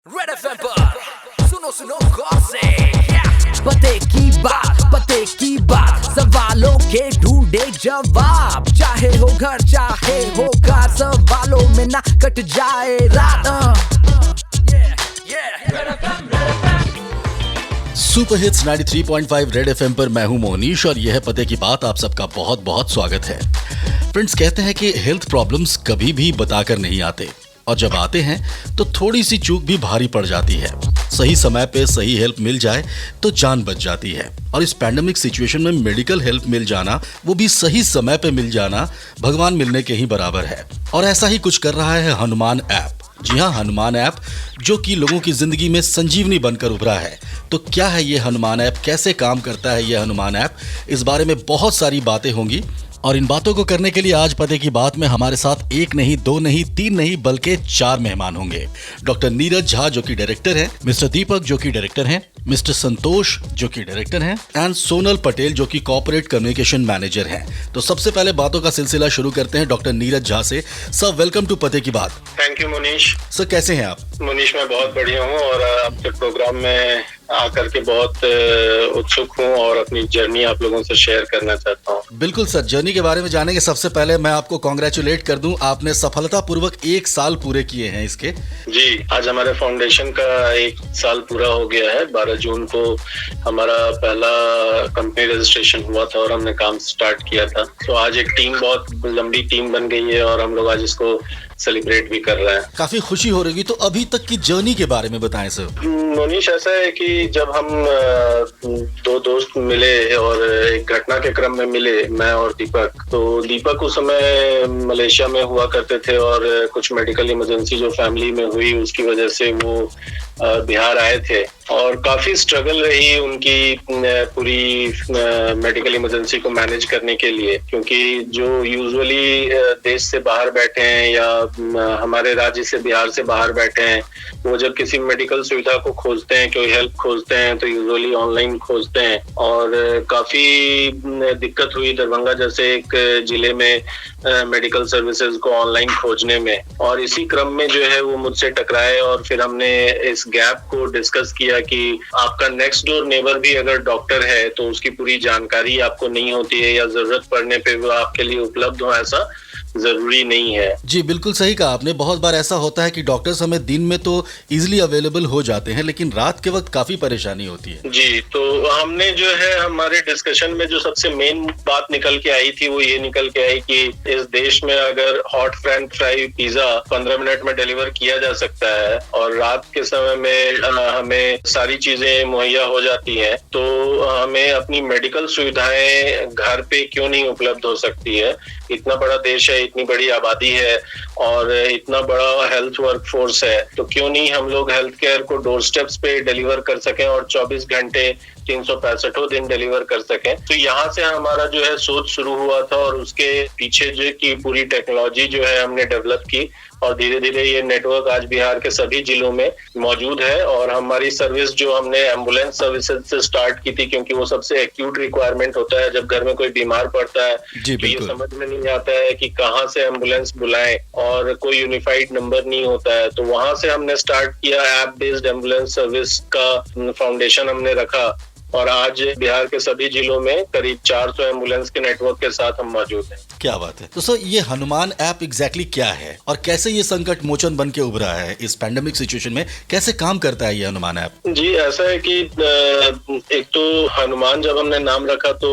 Red FM पर सुनो सुनो गौर से पते की बात सवालों के ढूंढे जवाब। चाहे हो घर चाहे हो कार, सवालों में ना कट जाए रात। सुपर हिट्स 93.5 रेड एफएम पर मैं हूं मोहनीश और यह है पते की बात। आप सबका बहुत बहुत स्वागत है। फ्रेंड्स, कहते हैं कि हेल्थ प्रॉब्लम्स कभी भी बताकर नहीं आते और जब आते हैं तो थोड़ी सी चूक भी भारी पड़ जाती है। सही समय पे सही हेल्प मिल जाए तो जान बच जाती है और इस पैंडेमिक सिचुएशन में मेडिकल हेल्प मिल जाना, वो भी सही समय पे मिल जाना, भगवान मिलने के ही बराबर है। और ऐसा ही कुछ कर रहा है हनुमान ऐप। जी हाँ, हनुमान ऐप जो कि लोगों की जिंदगी में संजीवनी बनकर उभरा है। तो क्या है ये हनुमान ऐप, कैसे काम करता है ये हनुमान ऐप, इस बारे में बहुत सारी बातें होंगी और इन बातों को करने के लिए आज पते की बात में हमारे साथ एक नहीं, दो नहीं, तीन नहीं बल्कि 4 मेहमान होंगे। डॉक्टर नीरज झा जो कि डायरेक्टर हैं, मिस्टर दीपक जो कि डायरेक्टर हैं, मिस्टर संतोष जो कि डायरेक्टर हैं एंड सोनल पटेल जो कि कॉर्पोरेट कम्युनिकेशन मैनेजर हैं। तो सबसे पहले बातों का सिलसिला शुरू करते हैं डॉक्टर नीरज झा से। सर, वेलकम टू पते की बात। Thank you Monish. सर, कैसे हैं आप? मोनीश, मैं बहुत बढ़िया हूँ और आपके प्रोग्राम में आकर के बहुत उत्सुक हूँ और अपनी जर्नी आप लोगों से शेयर करना चाहता हूँ। बिल्कुल सर, जर्नी के बारे में जानेंगे। सबसे पहले मैं आपको कॉन्ग्रेचुलेट कर दूं, आपने सफलतापूर्वक 1 साल पूरे किए हैं इसके। जी, आज हमारे फाउंडेशन का 1 साल पूरा हो गया है। 12 जून को हमारा पहला कंपनी रजिस्ट्रेशन हुआ था और हमने काम स्टार्ट किया था। तो आज एक टीम, बहुत लंबी टीम बन गई है और हम लोग आज इसको सेलिब्रेट भी कर रहे हैं। काफी खुशी हो रही। तो अभी तक की जर्नी के बारे में बताएं सर। मोनीश, ऐसा है कि जब हम 2 दोस्त मिले और एक घटना के क्रम में मिले, मैं और दीपक, तो दीपक उस समय मलेशिया में हुआ करते थे और कुछ मेडिकल इमरजेंसी जो फैमिली में हुई उसकी वजह से वो बिहार आए थे और काफी स्ट्रगल रही उनकी पूरी मेडिकल इमरजेंसी को मैनेज करने के लिए, क्योंकि जो यूजुअली देश से बाहर बैठे हैं या हमारे राज्य से, बिहार से बाहर बैठे हैं, वो जब किसी मेडिकल सुविधा को खोजते हैं, कोई हेल्प खोजते हैं तो यूजुअली ऑनलाइन खोजते हैं और काफी दिक्कत हुई दरभंगा जैसे एक जिले में मेडिकल सर्विसेज को ऑनलाइन खोजने में। और इसी क्रम में जो है वो मुझसे टकराए और फिर हमने इस गैप को डिस्कस किया कि आपका नेक्स्ट डोर नेबर भी अगर डॉक्टर है तो उसकी पूरी जानकारी आपको नहीं होती है या जरूरत पड़ने पे वो आपके लिए उपलब्ध हो, ऐसा जरूरी नहीं है। जी, बिल्कुल सही कहा आपने। बहुत बार ऐसा होता है कि डॉक्टर्स हमें दिन में तो इजीली अवेलेबल हो जाते हैं लेकिन रात के वक्त काफी परेशानी होती है। जी, तो हमने जो है हमारे डिस्कशन में जो सबसे मेन बात निकल के आई थी वो ये निकल के आई कि इस देश में अगर hot French fry pizza 15 minute में डिलीवर किया जा सकता है और रात के समय में हमें सारी चीजें मुहैया हो जाती हैं, तो हमें अपनी मेडिकल सुविधाएं घर पे क्यों नहीं उपलब्ध हो सकती है। इतना बड़ा देश है, इतनी बड़ी आबादी है और इतना बड़ा हेल्थ वर्कफोर्स है, तो क्यों नहीं हम लोग हेल्थ केयर को डोर स्टेप्स पे डिलीवर कर सकें और 24 घंटे 365 दिन डिलीवर कर सकें। तो यहाँ से हमारा जो है सोच शुरू हुआ था और उसके पीछे जो की पूरी टेक्नोलॉजी जो है हमने डेवलप की और धीरे धीरे ये नेटवर्क आज बिहार के सभी जिलों में मौजूद है। और हमारी सर्विस जो हमने एम्बुलेंस सर्विसेज से स्टार्ट की थी, क्योंकि वो सबसे एक्यूट रिक्वायरमेंट होता है जब घर में कोई बीमार पड़ता है तो ये समझ में नहीं आता है कि कहाँ से एम्बुलेंस बुलाएं और कोई यूनिफाइड नंबर नहीं होता है, तो वहां से हमने स्टार्ट किया। ऐप बेस्ड एम्बुलेंस सर्विस का फाउंडेशन हमने रखा और आज बिहार के सभी जिलों में करीब 400 एम्बुलेंस के नेटवर्क के साथ हम मौजूद हैं। क्या बात है। तो सर, ये हनुमान ऐप एग्जैक्टली क्या है और कैसे ये संकट मोचन बन के उभरा है इस पैंडेमिक सिचुएशन में, कैसे काम करता है ये हनुमान ऐप? जी, ऐसा है कि एक तो हनुमान जब हमने नाम रखा तो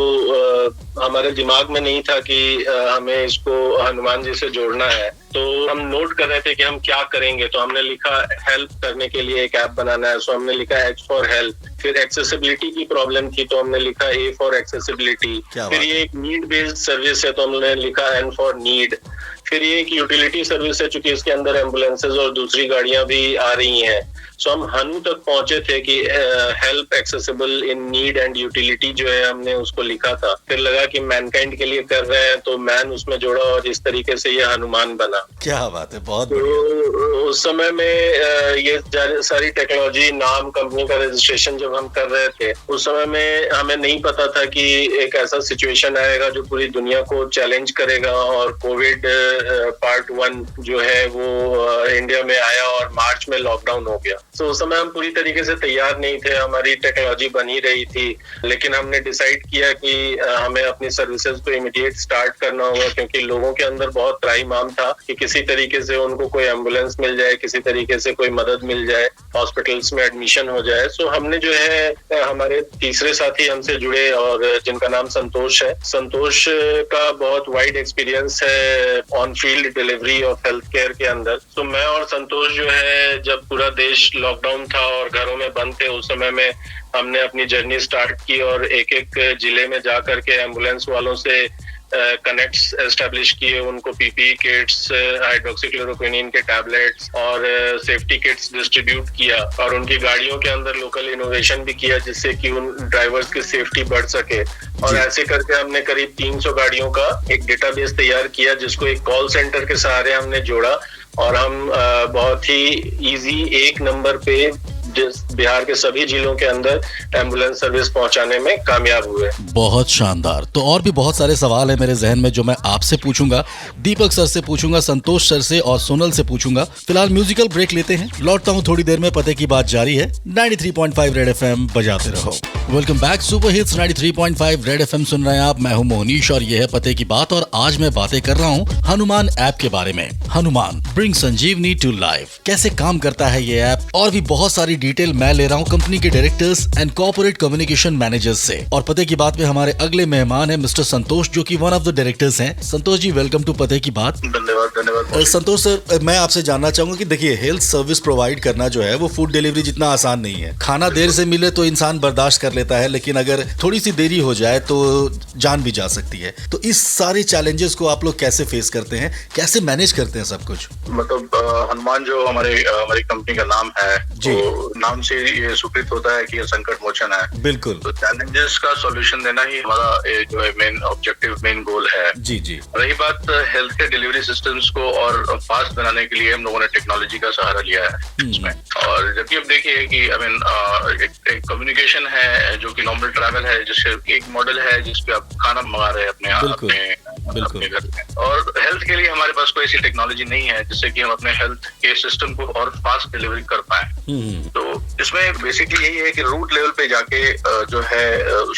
हमारे दिमाग में नहीं था कि हमें इसको हनुमान जी से जोड़ना है, तो हम नोट कर रहे थे कि हम क्या करेंगे। तो हमने लिखा हेल्प करने के लिए एक ऐप बनाना है, सो हमने लिखा H फॉर हेल्प। फिर एक्सेसिबिलिटी की प्रॉब्लम थी तो हमने लिखा A फॉर एक्सेसिबिलिटी। फिर ये एक नीड बेस्ड सर्विस है तो हमने लिखा N फॉर नीड। फिर ये एक यूटिलिटी सर्विस है, चूंकि इसके अंदर एम्बुलेंसेज और दूसरी गाड़ियां भी आ रही हैं। सो हम हनु तक पहुंचे थे कि help accessible in need and utility जो है हमने उसको लिखा था। फिर लगा कि मैनकाइंड के लिए कर रहे हैं तो मैन उसमें जोड़ा और इस तरीके से ये हनुमान बना। क्या बात है, बहुत तो उस समय में ये सारी टेक्नोलॉजी, नाम, कंपनी का रजिस्ट्रेशन जब हम कर रहे थे उस समय में हमें नहीं पता था कि एक ऐसा सिचुएशन आएगा जो पूरी दुनिया को चैलेंज करेगा और कोविड पार्ट 1 जो है वो इंडिया में आया और मार्च में लॉकडाउन हो गया। तो उस समय हम पूरी तरीके से तैयार नहीं थे, हमारी टेक्नोलॉजी बन ही रही थी, लेकिन हमने डिसाइड किया कि हमें अपनी सर्विसेज को इमीडिएट स्टार्ट करना होगा, क्योंकि लोगों के अंदर बहुत त्राहिमाम था कि किसी तरीके से उनको कोई एम्बुलेंस मिल जाए, किसी तरीके से कोई मदद मिल जाए, हॉस्पिटल्स में एडमिशन हो जाए। सो हमने जो है, हमारे तीसरे साथी हमसे जुड़े और जिनका नाम संतोष है। संतोष का बहुत वाइड एक्सपीरियंस है on field delivery of health care के अंदर। तो मैं और संतोष जो है, जब पूरा देश लॉकडाउन था और घरों में बंद थे, उस समय में हमने अपनी जर्नी स्टार्ट की और एक एक जिले में जा करके एम्बुलेंस वालों से कनेक्ट्स एस्टेब्लिश किए, उनको पीपीई किट्स, हाइड्रोक्सीक्लोरोक्विनिन के टैबलेट्स और सेफ्टी किट्स डिस्ट्रीब्यूट किया और उनकी गाड़ियों के अंदर लोकल इनोवेशन भी किया, जिससे कि उन ड्राइवर्स की सेफ्टी बढ़ सके। और ऐसे करके हमने करीब 300 गाड़ियों का एक डेटाबेस तैयार किया, जिसको एक कॉल सेंटर के सहारे हमने जोड़ा और हम बहुत ही इजी एक नंबर पे बिहार के सभी जिलों के अंदर एम्बुलेंस सर्विस पहुंचाने में कामयाब हुए। बहुत शानदार। तो और भी बहुत सारे सवाल है मेरे जहन में जो मैं आपसे पूछूंगा, दीपक सर से पूछूंगा, संतोष सर से और सोनल से पूछूंगा। फिलहाल म्यूजिकल ब्रेक लेते हैं, लौटता हूं थोड़ी देर में। पते की बात जारी है, 93.5 रेड एफएम बजाते रहो। Welcome back, super hits 93.5 Red FM सुन रहे हैं आप। मैं हूं मोहनीश और यह है पते की बात और आज मैं बातें कर रहा हूं हनुमान ऐप के बारे में। Hanuman bring Sanjeevani to life. कैसे काम करता है ये ऐप और भी बहुत सारी डिटेल मैं ले रहा हूं कंपनी के directors and corporate communication managers से। और पते की बात में हमारे अगले मेहमान है मिस्टर संतोष, जो कि वन ऑफ द डायरेक्टर्स हैं। संतोष जी, वेलकम टू पते की बात। धन्यवाद। संतोष सर, मैं आपसे जानना चाहूंगा कि देखिए, हेल्थ सर्विस प्रोवाइड करना जो है वो फूड डिलीवरी जितना आसान नहीं है। खाना देर से मिले तो इंसान बर्दाश्त कर लेता है, लेकिन अगर थोड़ी सी देरी हो जाए तो जान भी जा सकती है। तो इस सारे चैलेंजेस को आप लोग कैसे फेस करते हैं, कैसे मैनेज करते हैं सब कुछ? मतलब हनुमान जो हमारी कंपनी का नाम है, तो नाम से ये स्वीकृत होता है कि ये संकट मोचन है। बिल्कुल। तो चैलेंजेस का सॉल्यूशन देना ही हमारा जो है मेन ऑब्जेक्टिव, मेन गोल है। जी जी। रही बात हेल्थ केयर डिलीवरी सिस्टम्स को और फास्ट बनाने के लिए हम लोगों ने टेक्नोलॉजी का सहारा लिया है इसमें। और जबकि अब देखिए कि एक कम्युनिकेशन है जो कि नॉर्मल ट्रैवल है, जिससे एक मॉडल है जिसपे आप खाना मंगा रहे हैं अपने घर में। और हेल्थ के लिए हमारे पास कोई ऐसी टेक्नोलॉजी नहीं है जिससे कि हम अपने हेल्थ के सिस्टम को और फास्ट डिलीवरी कर पाए। तो इसमें बेसिकली यही है कि रूट लेवल पे जाके जो है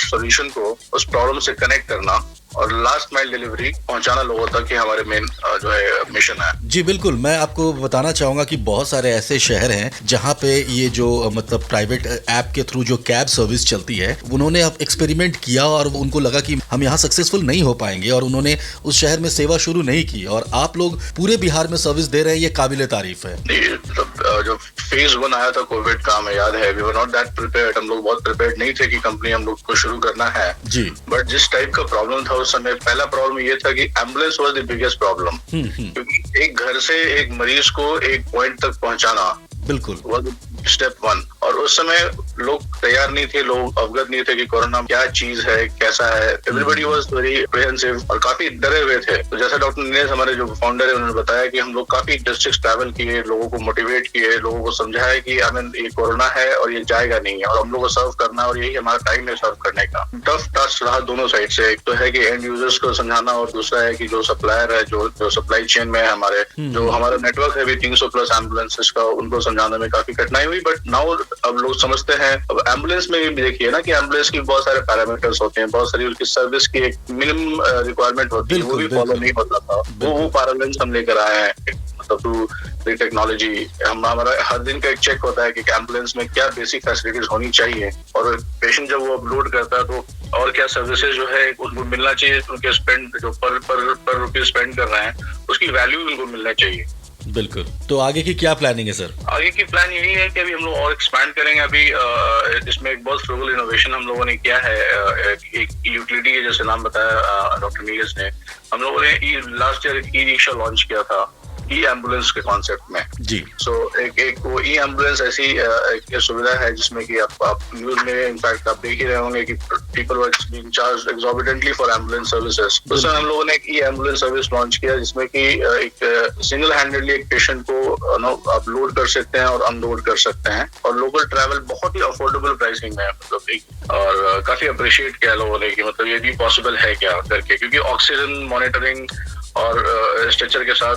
सॉल्यूशन को उस प्रॉब्लम से कनेक्ट करना और लास्ट माइल डिलीवरी पहुंचाना लोगों तक, कि हमारे मेन जो है मिशन है। जी बिल्कुल। मैं आपको बताना चाहूंगा कि बहुत सारे ऐसे शहर हैं जहां पे ये जो मतलब प्राइवेट ऐप के थ्रू जो कैब सर्विस चलती है, उन्होंने अब एक्सपेरिमेंट किया और उनको लगा कि हम यहाँ सक्सेसफुल नहीं हो पाएंगे और उन्होंने उस शहर में सेवा शुरू नहीं की। और आप लोग पूरे बिहार में सर्विस दे रहे हैं, ये काबिले तारीफ है। जो फेज 1 आया था कोविड का, हमें याद है, we were not that prepared. हम लोग बहुत प्रिपेयर्ड नहीं थे कि कंपनी हम लोग को शुरू करना है जी। बट जिस टाइप का प्रॉब्लम था उस समय, पहला प्रॉब्लम ये था कि ambulance was the biggest problem. क्योंकि एक घर से एक मरीज को एक पॉइंट तक पहुंचाना बिल्कुल स्टेप 1। और उस समय लोग तैयार नहीं थे, लोग अवगत नहीं थे कि कोरोना क्या चीज है, कैसा है। एवरीबॉडी वाज वेरी अप्रीहेंसिव और काफी डरे हुए थे। तो जैसा डॉक्टर निलेश, हमारे जो फाउंडर है, उन्होंने बताया कि हम लोग काफी डिस्ट्रिक्ट ट्रैवल किए, लोगों को मोटिवेट किए, लोगों को समझाया कि ये कोरोना है और ये जाएगा नहीं है और हम लोग को सर्व करना है और यही हमारा टाइम है सर्व करने का। टफ टास्क रहा दोनों साइड से। एक तो है कि एंड यूजर्स को समझाना और दूसरा है कि जो सप्लायर है, जो सप्लाई चेन में है हमारे, जो हमारा नेटवर्क है भी 300 प्लस एम्बुलेंसेस का, उनको समझाने में काफी कठिनाई हुई। बट नाउ अब लोग समझते हैं। अब एम्बुलेंस में भी देखिए ना कि एम्बुलेंस की बहुत सारे पैरामीटर्स होते हैं, बहुत सारी उनकी सर्विस की एक मिनिमम रिक्वायरमेंट होती है, वो भी फॉलो नहीं होता था। वो पैरामीटर्स हम लेकर आए हैं। मतलब थ्रू टेक्नोलॉजी हमारा हर दिन का एक चेक होता है कि एम्बुलेंस में क्या बेसिक फैसिलिटीज होनी चाहिए और पेशेंट जब वो अपलोड करता है तो और क्या सर्विसेज जो है उनको मिलना चाहिए। उनके स्पेंड जो पर रुपीज स्पेंड कर रहे हैं उसकी वैल्यू उनको मिलना चाहिए। बिल्कुल। तो आगे की क्या प्लानिंग है सर? आगे की प्लान यही है कि अभी हम लोग और एक्सपैंड करेंगे। अभी इसमें एक बहुत फ्रूगल इनोवेशन हम लोगों ने किया है। एक यूटिलिटी के जैसे नाम बताया डॉक्टर नीलेश ने, हम लोगों ने last year e rickshaw launch किया था ई एम्बुलेंस के कॉन्सेप्ट में जी। सो एक वो ई एम्बुलेंस ऐसी एक सुविधा है जिसमें कि आप न्यूज में इनफैक्ट आप देख ही रहे होंगे कि people were being charged exorbitantly for ambulance services. तो सर हम लोगों ने एक ई एम्बुलेंस सर्विस लॉन्च किया जिसमें कि एक सिंगल हैंडेडली एक पेशेंट को आप लोड कर सकते हैं और अनलोड कर सकते हैं और लोकल ट्रैवल बहुत ही अफोर्डेबल प्राइसिंग में, मतलब और काफी अप्रिशिएट किया लोगों ने कि मतलब ये भी पॉसिबल है क्या करके, क्योंकि ऑक्सीजन मॉनिटरिंग और स्ट्रक्चर के साथ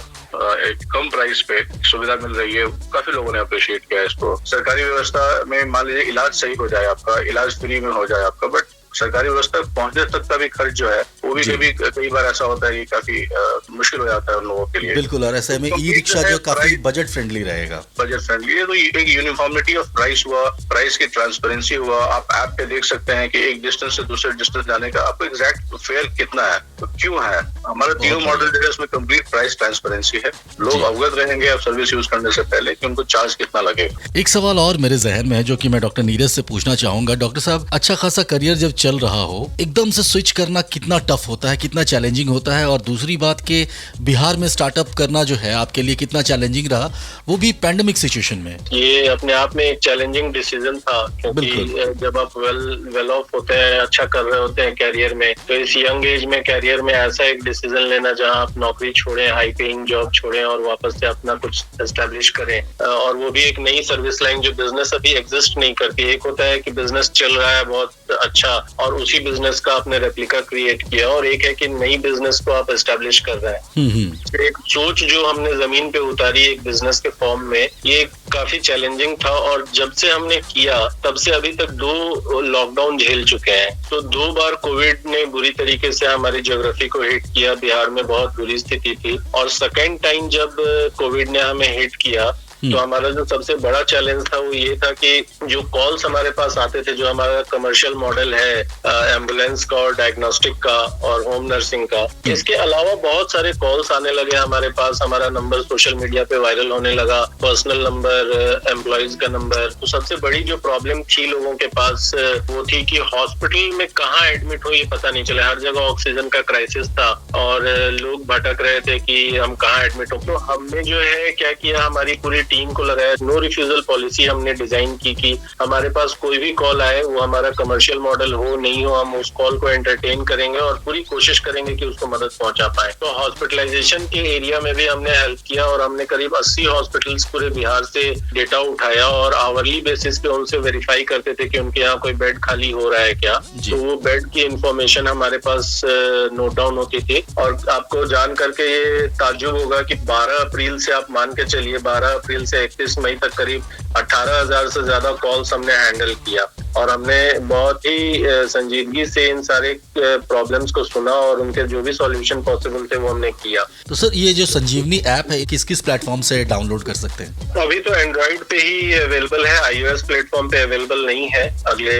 एक कम प्राइस पे सुविधा मिल रही है। काफी लोगों ने अप्रिशिएट किया इसको। सरकारी व्यवस्था में मान लीजिए इलाज सही हो जाए आपका, इलाज फ्री में हो जाए आपका, बट सरकारी व्यवस्था पहुंचने तक का भी खर्च जो है वो भी कई बार ऐसा होता है कि काफी मुश्किल हो जाता है उन लोगों के लिए। बिल्कुल, और ऐसे में ई रिक्शा जो काफी बजट फ्रेंडली रहेगा। बजट फ्रेंडली है तो एक यूनिफॉर्मिटी ऑफ प्राइस हुआ, प्राइस की ट्रांसपेरेंसी हुआ। आप ऐप पे देख सकते हैं कि एक डिस्टेंस से दूसरे डिस्टेंस जाने का आपको एग्जैक्ट फेयर कितना है, तो क्यों है। हमारा तीनों मॉडल जो है उसमें कंप्लीट प्राइस ट्रांसपेरेंसी है। लोग अवगत रहेंगे आप सर्विस यूज करने से पहले कि उनको चार्ज कितना लगेगा। एक सवाल और मेरे जहन में है जो कि मैं डॉक्टर नीरज से पूछना चाहूंगा। डॉक्टर साहब, अच्छा खासा करियर जब चल रहा हो, एकदम से स्विच करना कितना टफ होता है, कितना चैलेंजिंग होता है? और दूसरी बात के बिहार में स्टार्टअप करना जो है आपके लिए कितना चैलेंजिंग रहा, वो भी पैंडेमिक सिचुएशन में? ये अपने आप में एक चैलेंजिंग डिसीजन था, क्योंकि जब आप वेल ऑफ होते हैं, अच्छा कर रहे होते हैं कैरियर में, तो इस यंग एज में कैरियर में ऐसा एक डिसीजन लेना जहां आप नौकरी छोड़ें, हाई पेइंग जॉब छोड़ें और वापस से अपना कुछ एस्टेब्लिश करें, और वो भी एक नई सर्विस लाइन जो बिजनेस अभी एग्जिस्ट नहीं करती। एक होता है कि बिजनेस चल रहा है बहुत अच्छा और उसी बिजनेस का आपने रेप्लिका क्रिएट किया, और एक है कि नई बिजनेस को आप एस्टेब्लिश कर रहे हैं। एक सोच जो हमने जमीन पे उतारी एक बिजनेस के फॉर्म में, ये काफी चैलेंजिंग था। और जब से हमने किया तब से अभी तक 2 लॉकडाउन झेल चुके हैं। तो 2 बार कोविड ने बुरी तरीके से हमारी ज्योग्राफी को हिट किया, बिहार में बहुत बुरी स्थिति थी। और सेकेंड टाइम जब कोविड ने हमें हिट किया तो हमारा जो सबसे बड़ा चैलेंज था वो ये था कि जो कॉल्स हमारे पास आते थे, जो हमारा कमर्शियल मॉडल है एम्बुलेंस का और डायग्नोस्टिक का और होम नर्सिंग का, इसके अलावा बहुत सारे कॉल्स आने लगे हमारे पास। हमारा नंबर सोशल मीडिया पे वायरल होने लगा, पर्सनल नंबर, एम्प्लॉयज का नंबर। तो सबसे बड़ी जो प्रॉब्लम थी लोगों के पास वो थी कि हॉस्पिटल में कहाँ एडमिट हो ये पता नहीं चला। हर जगह ऑक्सीजन का क्राइसिस था और लोग भटक रहे थे कि हम कहाँ एडमिट हो। तो हमने जो है क्या किया, हमारी पूरी टीम को लगाया, नो रिफ्यूजल पॉलिसी हमने डिजाइन की कि हमारे पास कोई भी कॉल आए, वो हमारा कमर्शियल मॉडल हो नहीं हो, हम उस कॉल को एंटरटेन करेंगे और पूरी कोशिश करेंगे कि उसको मदद पहुंचा पाए। तो हॉस्पिटलाइजेशन के एरिया में भी हमने हेल्प किया और हमने करीब 80 हॉस्पिटल्स पूरे बिहार से डेटा उठाया और आवरली बेसिस पे उनसे वेरीफाई करते थे कि उनके यहाँ कोई बेड खाली हो रहा है क्या। तो वो बेड की इंफॉर्मेशन हमारे पास नोट डाउन होती थी। और आपको जान करके ये ताज्जुब होगा कि 12 अप्रैल से आप मान के चलिए 12 अप्रैल से 31 मई तक करीब 18,000 से ज्यादा कॉल्स हमने हैंडल किया और हमने बहुत ही संजीदगी से इन सारे प्रॉब्लम्स को सुना और उनके जो भी सॉल्यूशन पॉसिबल थे वो हमने किया। तो सर, ये जो संजीवनी ऐप है किस किस प्लेटफॉर्म से डाउनलोड कर सकते हैं? अभी तो एंड्रॉइड पे ही अवेलेबल है, iOS प्लेटफॉर्म पे अवेलेबल नहीं है। अगले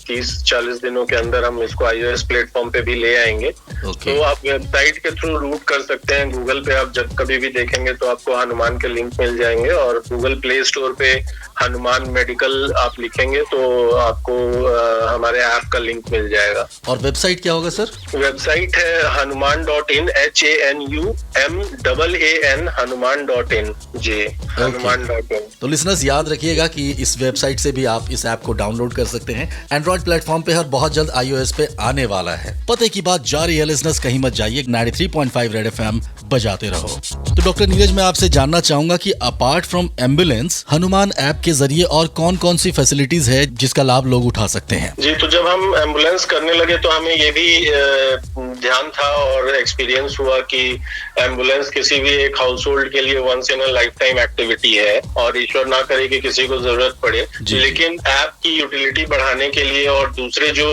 30-40 दिनों के अंदर हम इसको iOS प्लेटफॉर्म पे भी ले आएंगे। तो आप वेबसाइट के थ्रू रूट कर सकते हैं। गूगल पे आप जब कभी भी देखेंगे तो आपको हनुमान के लिंक मिल जाएंगे और गूगल प्ले स्टोर पे हनुमान मेडिकल आप लिखेंगे तो आपको हमारे ऐप का लिंक मिल जाएगा। और वेबसाइट क्या होगा सर? वेबसाइट है hanuman.in, HANUMAAN hanuman.in जी, hanuman.in। तो लिसनर्स याद रखिएगा कि इस वेबसाइट से भी आप इस ऐप को डाउनलोड कर सकते हैं। एंड्रॉइड प्लेटफॉर्म पे हर बहुत जल्द iOS पे आने वाला है। पते की बात जारी है लिसनर्स, कहीं मत जाइए। 93.5 रेड FM बजाते रहो। तो डॉक्टर नीरज, मैं आपसे जानना चाहूंगा कि apart from ambulance, Hanuman app के जरिए और कौन कौन सी फैसिलिटीज है जिसका लाभ लोग उठा सकते हैं? जी, तो जब हम एम्बुलेंस करने लगे तो हमें ये भी ध्यान था और एक्सपीरियंस हुआ कि एम्बुलेंस किसी भी एक हाउस होल्ड के लिए once in a lifetime activity है और ईश्वर ना करे कि किसी को जरूरत पड़े। लेकिन ऐप की यूटिलिटी बढ़ाने के लिए और दूसरे जो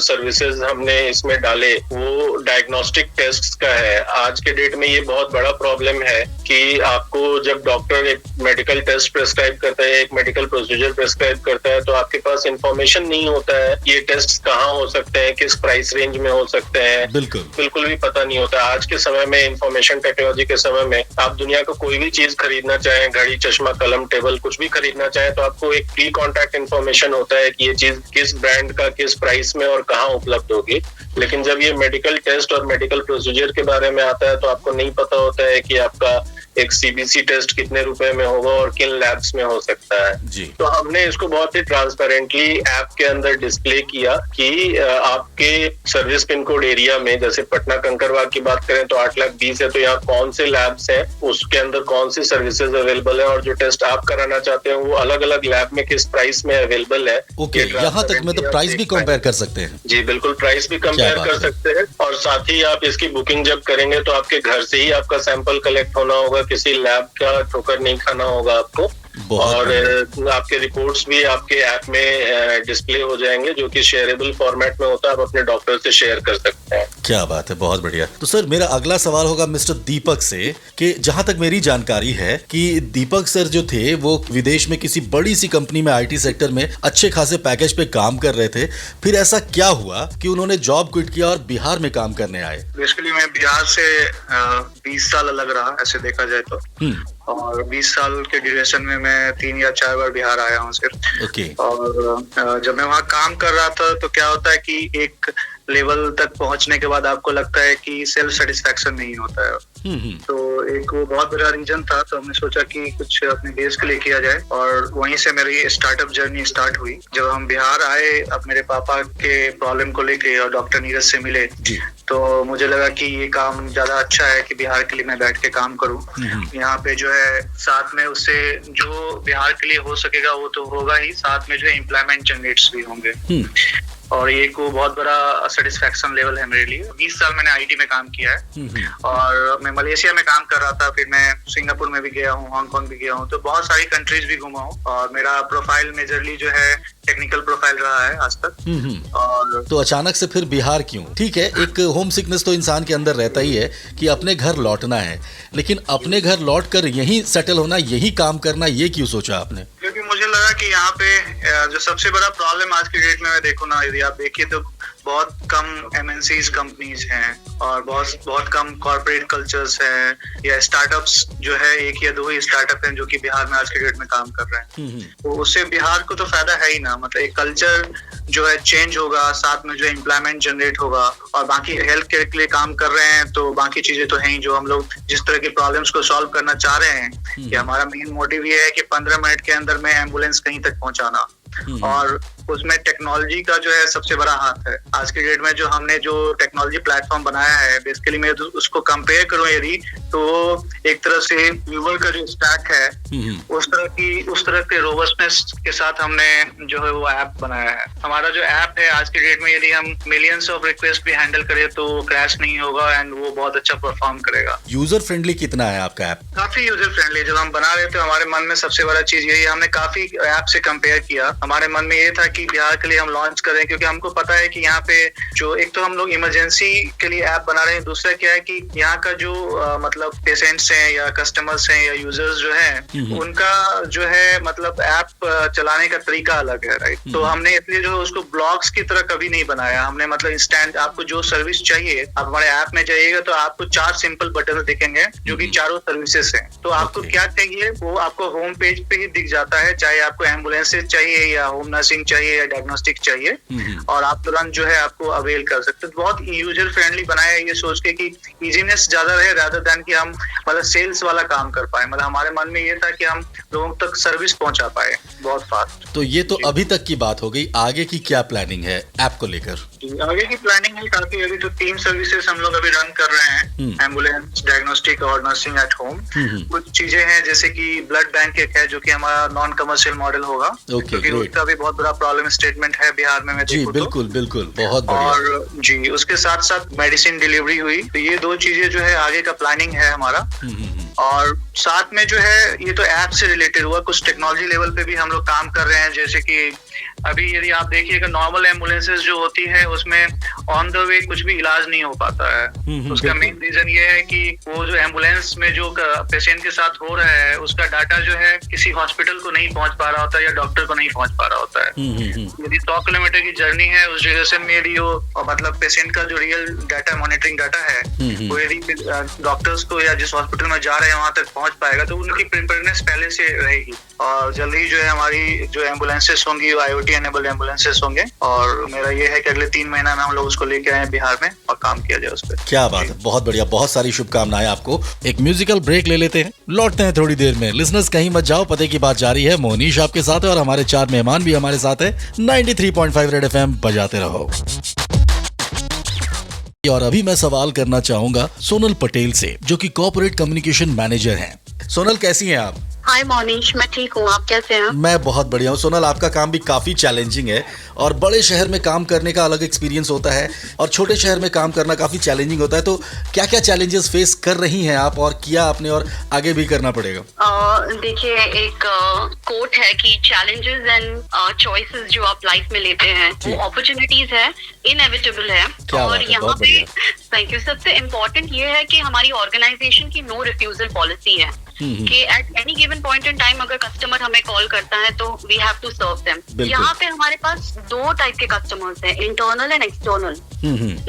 सर्विसेज हमने इसमें डाले वो डायग्नोस्टिक टेस्ट का है। आज के डेट में ये बहुत बड़ा प्रॉब्लम है कि आपको जब डॉक्टर एक मेडिकल टेस्ट प्रेस्क्राइब करता है, एक मेडिकल प्रोसीजर प्रेस्क्राइब करता है, तो आपके पास इंफॉर्मेशन नहीं होता है ये टेस्ट कहाँ हो सकते हैं, किस प्राइस रेंज में हो सकते हैं, बिल्कुल भी पता नहीं होता। आज के समय में, इंफॉर्मेशन टेक्नोलॉजी के समय में, आप दुनिया को कोई भी चीज खरीदना चाहें, घड़ी, चश्मा, कलम, टेबल, कुछ भी खरीदना चाहें तो आपको एक प्री कॉन्टैक्ट इंफॉर्मेशन होता है कि ये चीज किस ब्रांड का, किस प्राइस में और कहाँ उपलब्ध होगी। लेकिन जब ये मेडिकल टेस्ट और मेडिकल प्रोसीजर के बारे में आता है तो आपको नहीं पता होता है कि आपका एक CBC टेस्ट कितने रुपए में होगा और किन लैब्स में हो सकता है जी। तो हमने इसको बहुत ही ट्रांसपेरेंटली ऐप के अंदर डिस्प्ले किया कि आपके सर्विस पिन कोड एरिया में, जैसे पटना कंकरबाग की बात करें तो 8,20,000 है, तो यहाँ कौन से लैब्स हैं, उसके अंदर कौन सी सर्विसेज अवेलेबल है और जो टेस्ट आप कराना चाहते हैं वो अलग अलग लैब में किस प्राइस में अवेलेबल है। ओके, यहाँ तक मतलब प्राइस भी कंपेयर कर सकते हैं? जी बिल्कुल, प्राइस भी कंपेयर कंपेयर कर सकते हैं। और साथ ही आप इसकी बुकिंग जब करेंगे तो आपके घर से ही आपका सैंपल कलेक्ट होना होगा, किसी लैब का ठोकर नहीं खाना होगा आपको, और आपके रिपोर्ट्स भी आपके ऐप में डिस्प्ले हो जाएंगे, जो कि शेयरेबल फॉर्मेट में होता है, आप अपने डॉक्टर से शेयर कर सकते हैं। क्या बात है, बहुत बढ़िया। तो सर मेरा अगला सवाल होगा मिस्टर दीपक से कि जहां तक मेरी जानकारी है कि दीपक सर जो थे वो विदेश में किसी बड़ी सी कंपनी में IT सेक्टर में अच्छे खासे पैकेज पे काम कर रहे थे, फिर ऐसा क्या हुआ कि उन्होंने जॉब क्विट किया और बिहार में काम करने आए? बेसिकली मैं बिहार से 20 साल अलग रहा, ऐसे देखा जाए तो, और 20 साल के ड्यूरेशन में मैं 3 या 4 बार बिहार आया हूँ सिर्फ। ओके। और जब मैं वहाँ काम कर रहा था तो क्या होता है कि एक लेवल तक पहुंचने के बाद आपको लगता है कि सेल्फ सेटिस्फैक्शन नहीं होता है। तो एक वो बहुत बड़ा रीजन था, तो हमने सोचा कि कुछ अपने देश के लिए किया जाए, और वहीं से मेरी स्टार्टअप जर्नी स्टार्ट हुई। जब हम बिहार आए अब मेरे पापा के प्रॉब्लम को लेके और डॉक्टर नीरज से मिले, तो मुझे लगा कि ये काम ज्यादा अच्छा है कि बिहार के लिए मैं बैठ के काम करूं। यहाँ पे जो है साथ में उससे जो बिहार के लिए हो सकेगा वो तो होगा ही, साथ में जो है एम्प्लॉयमेंट जनरेट्स भी होंगे, और ये को बहुत बड़ा सेटिस्फैक्शन लेवल है मेरे लिए। 20 साल मैंने IT में काम किया है, और मैं मलेशिया में काम कर रहा था, फिर मैं सिंगापुर में भी गया हूँ, हांगकांग भी गया हूँ, तो बहुत सारी कंट्रीज भी घुमा हूँ, और मेरा प्रोफाइल मेजरली जो है टेक्निकल प्रोफाइल रहा है आज तक। और तो अचानक से फिर बिहार क्यों? ठीक है, एक होम सिकनेस तो इंसान के अंदर रहता ही है कि अपने घर लौटना है, लेकिन अपने घर लौट कर यहीं सेटल होना, यही काम करना, ये क्यों सोचा आपने? क्योंकि मुझे लगा कि यहाँ पे जो सबसे बड़ा प्रॉब्लम आज की डेट में मैं देखूँ ना, यदि आप देखिए तो बहुत कम MNCs कंपनीज हैं, और बहुत कम कॉर्पोरेट कल्चर्स हैं, या स्टार्टअप्स जो है 1 या 2 ही स्टार्टअप हैं जो कि बिहार में आज के डेट में काम कर रहे हैं। तो उससे बिहार को तो फायदा है ही ना, मतलब एक कल्चर जो है चेंज होगा, साथ में जो एम्प्लॉयमेंट जनरेट होगा, और बाकी हेल्थ केयर के लिए काम कर रहे हैं तो बाकी चीजें तो हैं ही, जो हम लोग जिस तरह के प्रॉब्लम्स को सॉल्व करना चाह रहे हैं, कि हमारा मेन मोटिव ये है कि 15 मिनट के अंदर में एम्बुलेंस कहीं तक पहुंचाना, और उसमें टेक्नोलॉजी का जो है सबसे बड़ा हाथ है। आज के डेट में जो हमने जो टेक्नोलॉजी प्लेटफॉर्म बनाया है, बेसिकली मैं उसको कंपेयर करूं यदि, तो एक तरह से यूबर का जो स्टैक है उस तरह के रोबस्टनेस के साथ हमने जो है वो ऐप बनाया है। हमारा जो ऐप है आज के डेट में यदि हम मिलियंस ऑफ रिक्वेस्ट भी हैंडल करें तो क्रैश नहीं होगा, एंड वो बहुत अच्छा परफॉर्म करेगा। यूजर फ्रेंडली कितना है आपका ऐप? काफी यूजर फ्रेंडली। जब हम बना रहे थे हमारे मन में सबसे बड़ा चीज यही, हमने काफी ऐप से कंपेयर किया। हमारे मन में ये था कि बिहार के लिए हम लॉन्च करें, क्योंकि हमको पता है कि यहाँ पे जो एक तो हम लोग इमरजेंसी के लिए ऐप बना रहे हैं, दूसरा क्या है कि यहाँ का जो मतलब पेशेंट्स हैं या कस्टमर्स हैं या यूजर्स जो हैं, उनका जो है मतलब ऐप चलाने का तरीका अलग है, राइट। तो हमने इसलिए जो उसको ब्लॉग्स की तरह कभी नहीं बनाया। हमने मतलब इंस्टेंट आपको जो सर्विस चाहिए, आप हमारे ऐप में जाइएगा तो आपको 4 सिंपल बटन दिखेंगे जो कि चारों सर्विसेज हैं। तो आपको क्या चाहिए वो आपको होम पेज पे ही दिख जाता है, चाहे आपको एम्बुलेंसेज चाहिए या होम नर्सिंग चाहिए या डायग्नोस्टिक चाहिए, और आप तुरंत जो है आपको अवेल कर सकते हैं। बहुत यूजर फ्रेंडली बनाया है, ये सोच के कि इजीनेस ज्यादा रहे रादर देन कि हम मतलब सेल्स वाला काम कर पाए। मतलब हमारे मन में ये था कि हम लोगों तक सर्विस पहुंचा पाए बहुत फास्ट। तो ये तो अभी तक की बात हो गई, आगे की क्या प्लानिंग है ऐप को लेकर? आगे की प्लानिंग है काफी, अभी तो 3 सर्विसेज हम लोग अभी रन कर रहे हैं, एम्बुलेंस, डायग्नोस्टिक और नर्सिंग एट होम। कुछ चीजें हैं जैसे कि ब्लड बैंक एक है जो कि हमारा नॉन कमर्शियल मॉडल होगा, क्योंकि उसका भी बहुत बड़ा प्रॉब्लम स्टेटमेंट है बिहार में। मैं जी बिल्कुल बिल्कुल, बहुत बढ़िया। और जी उसके साथ साथ मेडिसिन डिलीवरी हुई, तो ये 2 चीजें जो है आगे का प्लानिंग है हमारा। और साथ में जो है ये तो ऐप से रिलेटेड हुआ, कुछ टेक्नोलॉजी लेवल पे भी हम लोग काम कर रहे हैं। जैसे कि अभी यदि आप देखिएगा नॉर्मल एम्बुलेंसेज जो होती है उसमें ऑन द वे कुछ भी इलाज नहीं हो पाता है। उसका मेन रीजन ये है कि वो जो एम्बुलेंस में जो पेशेंट के साथ हो रहा है उसका डाटा जो है किसी हॉस्पिटल को नहीं पहुंच पा रहा होता है या डॉक्टर को नहीं पहुंच पा रहा होता है। यदि 100 किलोमीटर की जर्नी है उस जगह से मेरी वो मतलब पेशेंट का जो रियल डाटा मॉनिटरिंग डाटा है वो यदि डॉक्टर्स को या जिस हॉस्पिटल में जा रहे हैं वहां तक पहुंच पाएगा तो उनकी प्रिपेयर्डनेस पहले से रहेगी। और जल्दी जो है हमारी जो एम्बुलेंसेस होंगी वो IoT एनेबल्ड एम्बुलेंसेस होंगे, और मेरा ये है कि अगले 3 महीना में हम लोग उसको लेके आए बिहार में और काम किया जाए उस पर। क्या बात है, बहुत बढ़िया, बहुत सारी शुभकामनाएं आपको। एक म्यूजिकल ब्रेक ले लेते हैं, लौटते हैं थोड़ी देर में। लिसनर्स कहीं मत जाओ, पते की बात जारी है। मोनीश आपके साथ है और हमारे 4 मेहमान भी हमारे साथ है। 93.5 रेड FM बजाते रहो। और अभी मैं सवाल करना चाहूंगा सोनल पटेल से, जो कि कॉर्पोरेट कम्युनिकेशन मैनेजर हैं। सोनल कैसी हैं आप? हाय मोनीश, मैं ठीक हूँ, आप कैसे हैं? मैं बहुत बढ़िया हूँ। सोनल, आपका काम भी काफी चैलेंजिंग है और बड़े शहर में काम करने का अलग एक्सपीरियंस होता है और छोटे शहर में काम करना काफी चैलेंजिंग होता है। तो क्या क्या चैलेंजेस फेस कर रही हैं आप और किया आपने और आगे भी करना पड़ेगा? देखिए, एक कोट है कि चैलेंजेस एंड चॉइसेस जो आप लाइफ में लेते हैं वो अपॉर्चुनिटीज है, इनएविटेबल है। और यहाँ पे थैंक यू, सबसे इम्पोर्टेंट ये है कि हमारी ऑर्गेनाइजेशन की नो रिफ्यूजल पॉलिसी है कि at any given point in time अगर कस्टमर हमें कॉल करता है तो we have to serve them. यहाँ पे हमारे पास दो टाइप के कस्टमर्स हैं, इंटरनल एंड एक्सटर्नल।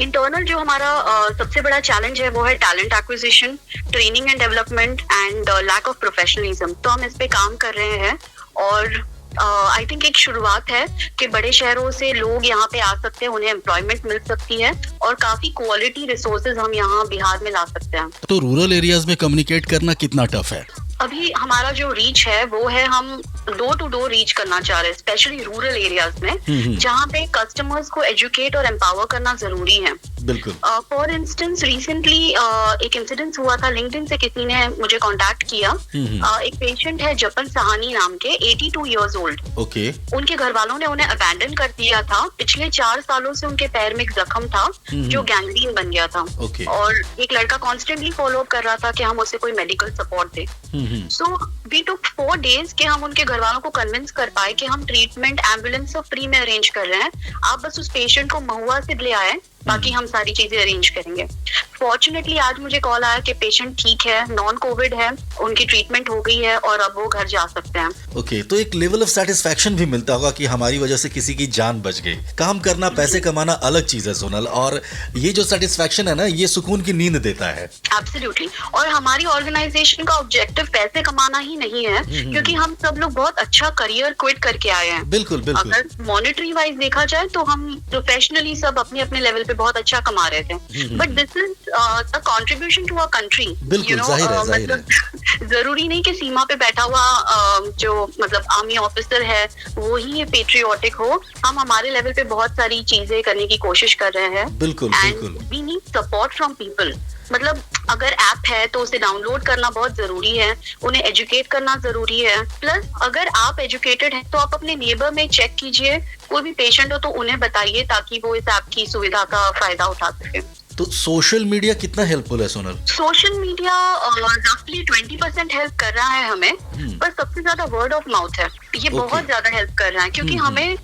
इंटरनल जो हमारा सबसे बड़ा चैलेंज है वो है talent acquisition, training and development and lack of professionalism. तो हम इस पे काम कर रहे हैं और आई थिंक एक शुरुआत है कि बड़े शहरों से लोग यहाँ पे आ सकते हैं, उन्हें एम्प्लॉयमेंट मिल सकती है और काफी क्वालिटी रिसोर्सेज हम यहाँ बिहार में ला सकते हैं। तो रूरल एरियाज में कम्युनिकेट करना कितना टफ है? अभी हमारा जो रीच है वो है, हम डोर टू डोर रीच करना चाह रहे हैं, स्पेशली रूरल एरियाज में जहाँ पे कस्टमर्स को एजुकेट और एम्पावर करना जरूरी है। बिल्कुल। फॉर इंस्टेंस रिसेंटली एक इंसिडेंस हुआ था, लिंक्डइन से किसी ने मुझे कांटेक्ट किया। एक पेशेंट है जपन सहानी नाम के, 82 इयर्स ओल्ड। ओके। उनके घर वालों ने उन्हें अबैंडन कर दिया था। पिछले 4 सालों से उनके पैर में एक जख्म था जो गैंग्रीन बन गया था। और एक लड़का कॉन्स्टेंटली फॉलो अप कर रहा था कि हम उसे कोई मेडिकल सपोर्ट दे। सो वी टुक 4 days कि हम उनके घर वालों को कन्विंस कर पाए कि हम ट्रीटमेंट एम्बुलेंस और फ्री में अरेंज कर रहे हैं, आप बस उस पेशेंट को महुआ से ले आए, बाकी हम सारी चीजें अरेंज करेंगे। फॉर्चुनेटली आज मुझे कॉल आया कि पेशेंट ठीक है, नॉन कोविड है, उनकी ट्रीटमेंट हो गई है और अब वो घर जा सकते हैं। ओके, तो एक लेवल ऑफ सेटिस्फैक्शन भी मिलता होगा कि हमारी वजह से किसी की जान बच गई। काम करना, पैसे कमाना अलग चीज है सोनल, और ये जो सेटिस्फैक्शन है ना, ये सुकून की नींद देता है। एब्सोल्युटली। और हमारी ऑर्गेनाइजेशन का ऑब्जेक्टिव पैसे कमाना ही नहीं है, क्योंकि हम सब लोग बहुत अच्छा करियर क्विट करके आए हैं। बिल्कुल बिल्कुल। अगर मॉनेटरी वाइज देखा जाए तो हम प्रोफेशनली सब अपने अपने लेवल पे बहुत अच्छा कमा रहे थे, but this is a contribution to a country. बिल्कुल, जाहिर है। जरूरी नहीं कि सीमा पे बैठा हुआ जो मतलब आर्मी ऑफिसर है वो ही पेट्रियोटिक हो। हम हमारे लेवल पे बहुत सारी चीजें करने की कोशिश कर रहे हैं। बिल्कुल बिल्कुल। We need support from people. मतलब अगर ऐप है तो उसे डाउनलोड करना बहुत जरूरी है, उन्हें एजुकेट करना जरूरी है। प्लस अगर आप एजुकेटेड हैं तो आप अपने नेबर में चेक कीजिए, कोई भी पेशेंट हो तो उन्हें बताइए ताकि वो इस ऐप की सुविधा का फायदा उठा सके। तो सोशल मीडिया कितना हेल्पफुल है सोनल? सोशल मीडिया रफली 20% हेल्प कर रहा है हमें, पर सबसे ज्यादा वर्ड ऑफ माउथ है, ये बहुत ज्यादा हेल्प कर रहा है। क्योंकि हमें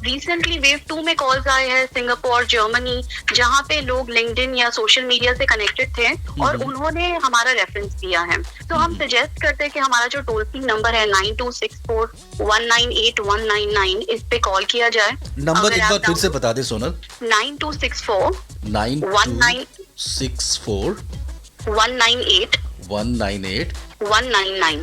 रिसेंटली वेव 2 में कॉल्स आए हैं सिंगापुर, जर्मनी, जहाँ पे लोग लिंक्डइन या सोशल मीडिया से कनेक्टेड थे और उन्होंने हमारा रेफरेंस दिया है। तो हम सजेस्ट करते हैं कि हमारा जो टोल फ्री नंबर है 9264198199, इस पे कॉल किया जाए। नंबर एक बार फिर से बता दे सोनल। 9264 199।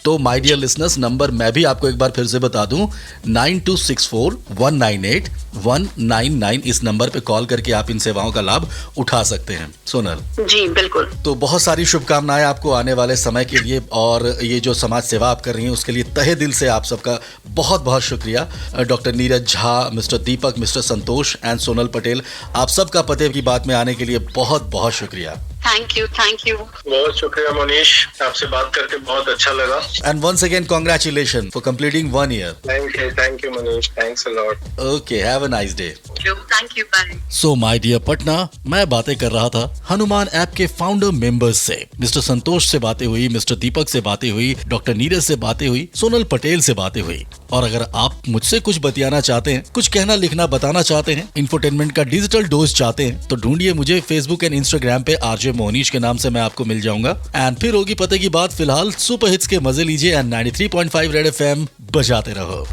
तो माय डियर लिसनर्स, नंबर मैं भी आपको एक बार फिर से बता दूं, 9264198199। इस नंबर पे कॉल करके आप इन सेवाओं का लाभ उठा सकते हैं। सोनल जी बिल्कुल। तो बहुत सारी शुभकामनाएं आपको आने वाले समय के लिए, और ये जो समाज सेवा आप कर रही हैं उसके लिए तहे दिल से आप सबका बहुत बहुत शुक्रिया। Doctor Neeraj Jha, mister Deepak, mister Santosh and Sonal Patel, आप सबका पते की बात में आने के लिए बहुत बहुत शुक्रिया। Thank you. बहुत शुक्रिया मनीष, आपसे बात करके बहुत अच्छा लगा। And once again congratulation for completing 1 year। Thank you Manish, thanks a lot. Okay, have a nice day. Thank you, bye. So my dear Patna, मैं बातें कर रहा था हनुमान ऐप के फाउंडर मेंबर्स से। मिस्टर संतोष से बातें हुई, मिस्टर दीपक से बातें हुई, डॉक्टर नीरज से बातें हुई, सोनल पटेल से बातें हुई। और अगर आप मुझसे कुछ बतियाना चाहते हैं, कुछ कहना लिखना बताना चाहते हैं, इंफोटेनमेंट का डिजिटल डोज चाहते हैं, तो ढूंढिए मुझे फेसबुक एंड इंस्टाग्राम पे आरजे मोनीश के नाम से, मैं आपको मिल जाऊंगा। एंड फिर होगी पते की बात। फिलहाल सुपर हिट्स के मजे लीजिए एंड 93.5 रेड FM बजाते रहो।